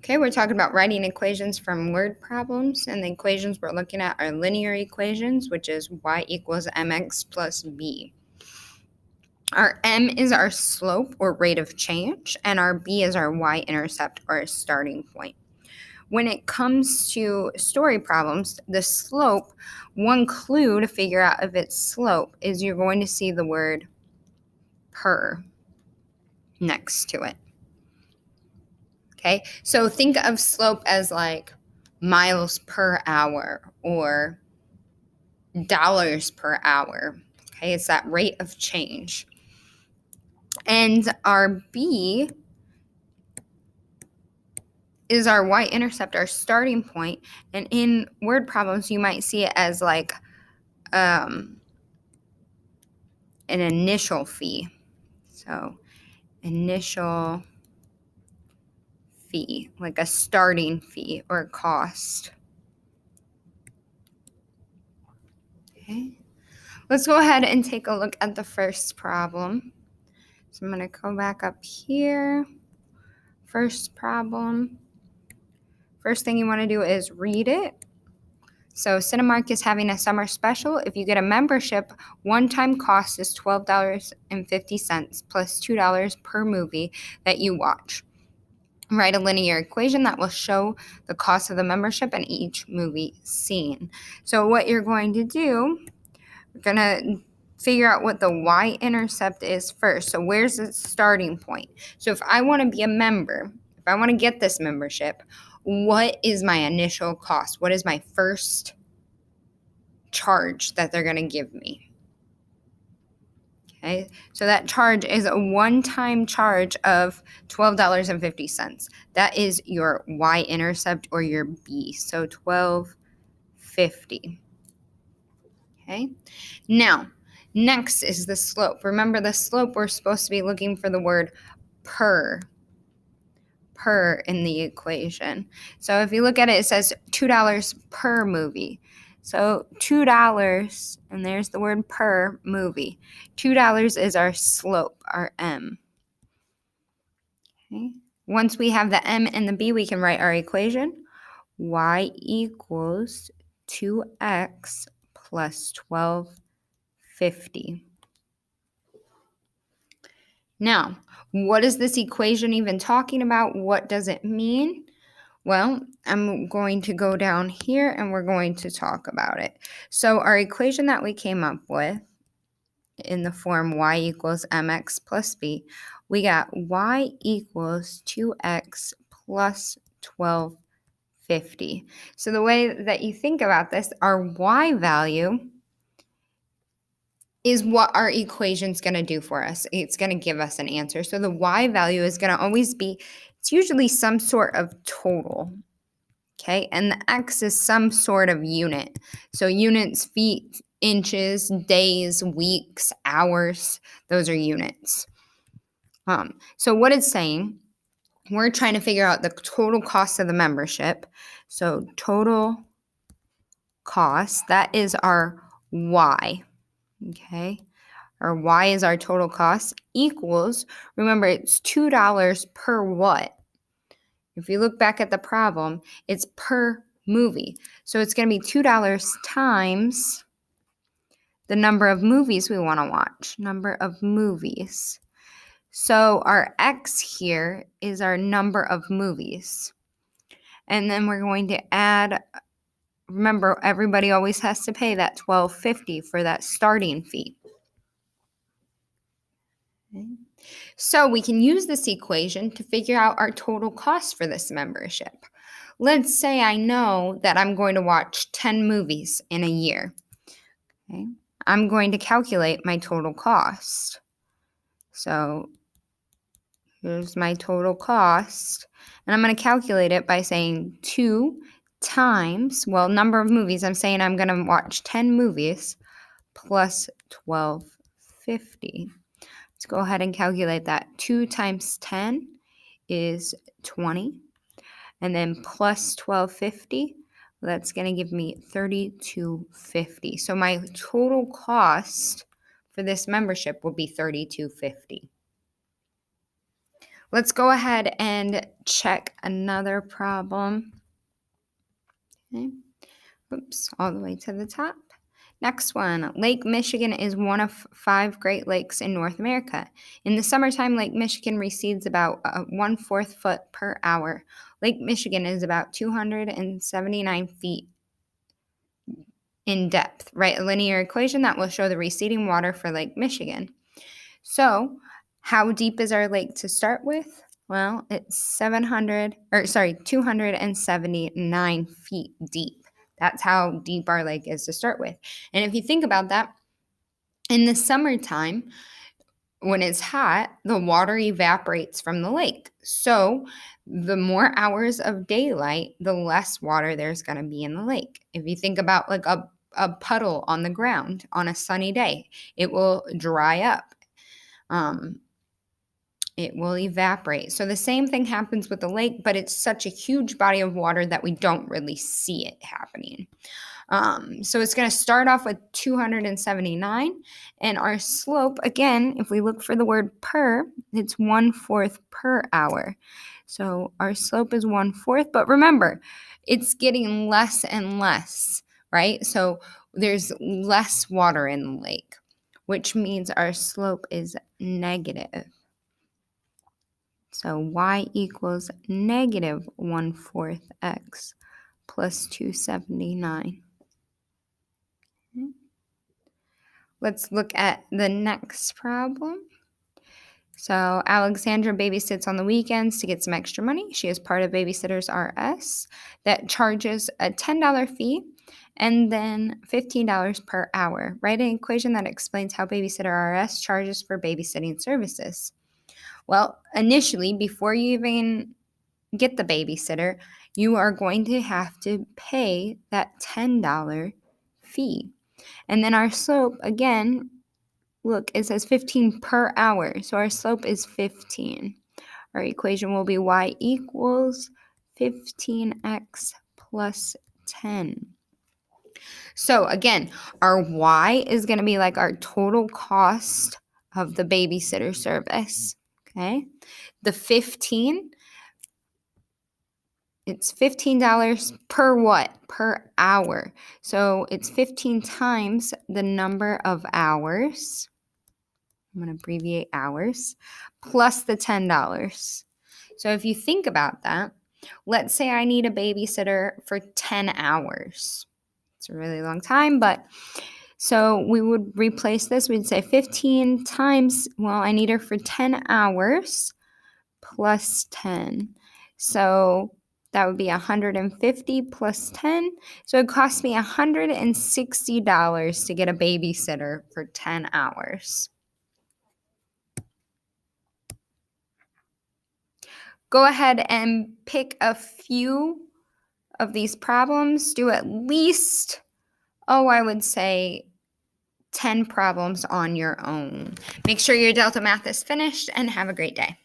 Okay, we're talking about writing equations from word problems, and the equations we're looking at are linear equations, which is y equals mx plus b. Our m is our slope or rate of change, and our b is our y-intercept or starting point. When it comes to story problems, the slope, one clue to figure out if it's slope is you're going to see the word per next to it. Okay, so think of slope as like miles per hour or dollars per hour. Okay, it's that rate of change. And our B is our y-intercept, our starting point. And in word problems, you might see it as like an initial fee. So initial fee, like a starting fee or cost. Okay. Let's go ahead and take a look at the first problem. So I'm going to go back up here. First problem. First thing you want to do is read it. So Cinemark is having a summer special. If you get a membership, one-time cost is $12.50 plus $2 per movie that you watch. Write a linear equation that will show the cost of the membership and each movie seen. So what you're going to do, we're going to figure out what the y-intercept is first. So where's the starting point? So if I want to be a member, if I want to get this membership, what is my initial cost? What is my first charge that they're going to give me? Okay, so that charge is a one-time charge of $12.50. That is your y-intercept or your b, so $12.50. Okay, now next is the slope. Remember the slope, we're supposed to be looking for the word per in the equation. So if you look at it, it says $2 per movie. So $2, and there's the word per movie. $2 is our slope, our m. Okay. Once we have the m and the b, we can write our equation. Y equals 2x plus 1250. Now, what is this equation even talking about? What does it mean? Well, I'm going to go down here and we're going to talk about it. So our equation that we came up with in the form y equals mx plus b, we got y equals 2x plus 1250. So the way that you think about this, our y value is what our equation is going to do for us. It's going to give us an answer. So the y value is going to always be, it's usually some sort of total. Okay, and the x is some sort of unit. So units, feet, inches, days, weeks, hours, those are units. So what it's saying, we're trying to figure out the total cost of the membership. So total cost, that is our y. Okay, our y is our total cost equals, remember it's $2 per what? If you look back at the problem, it's per movie. So it's going to be $2 times the number of movies we want to watch. Number of movies. So our x here is our number of movies. And then we're going to add, remember everybody always has to pay that $12.50 for that starting fee. Okay. So we can use this equation to figure out our total cost for this membership. Let's say I know that I'm going to watch 10 movies in a year. Okay. I'm going to calculate my total cost. So here's my total cost. And I'm going to calculate it by saying 2 times, well, number of movies. I'm saying I'm going to watch 10 movies plus $12.50. Let's go ahead and calculate that. 2 times 10 is 20. And then plus $12.50, that's going to give me $32.50. So my total cost for this membership will be $32.50. Let's go ahead and check another problem. Okay. Oops, all the way to the top. Next one, Lake Michigan is one of 5 Great Lakes in North America. In the summertime, Lake Michigan recedes about 1/4 foot per hour. Lake Michigan is about 279 feet in depth. Write a linear equation that will show the receding water for Lake Michigan. So, how deep is our lake to start with? Well, it's 279 feet deep. That's how deep our lake is to start with. And if you think about that, in the summertime, when it's hot, the water evaporates from the lake. So the more hours of daylight, the less water there's going to be in the lake. If you think about like a puddle on the ground on a sunny day, it will dry up. It will evaporate. So the same thing happens with the lake, but it's such a huge body of water that we don't really see it happening. So it's going to start off with 279, and our slope, again, if we look for the word per, it's 1/4 per hour. So our slope is 1/4, but remember, it's getting less and less, right? So there's less water in the lake, which means our slope is negative. So y equals negative 1/4 x plus 279. Let's look at the next problem. So Alexandra babysits on the weekends to get some extra money. She is part of Babysitters RS that charges a $10 fee and then $15 per hour. Write an equation that explains how Babysitter RS charges for babysitting services. Well, initially, before you even get the babysitter, you are going to have to pay that $10 fee. And then our slope, again, look, it says 15 per hour. So our slope is 15. Our equation will be y equals 15x plus 10. So again, our y is going to be like our total cost of the babysitter service. Okay. The 15, it's $15 per what? Per hour. So it's 15 times the number of hours. I'm going to abbreviate hours, plus the $10. So if you think about that, let's say I need a babysitter for 10 hours. It's a really long time, but so we would replace this. We'd say 15 times, well, I need her for 10 hours plus 10. So that would be 150 plus 10. So it costs me $160 to get a babysitter for 10 hours. Go ahead and pick a few of these problems. Do at least, I would say 10 problems on your own. Make sure your Delta Math is finished and have a great day.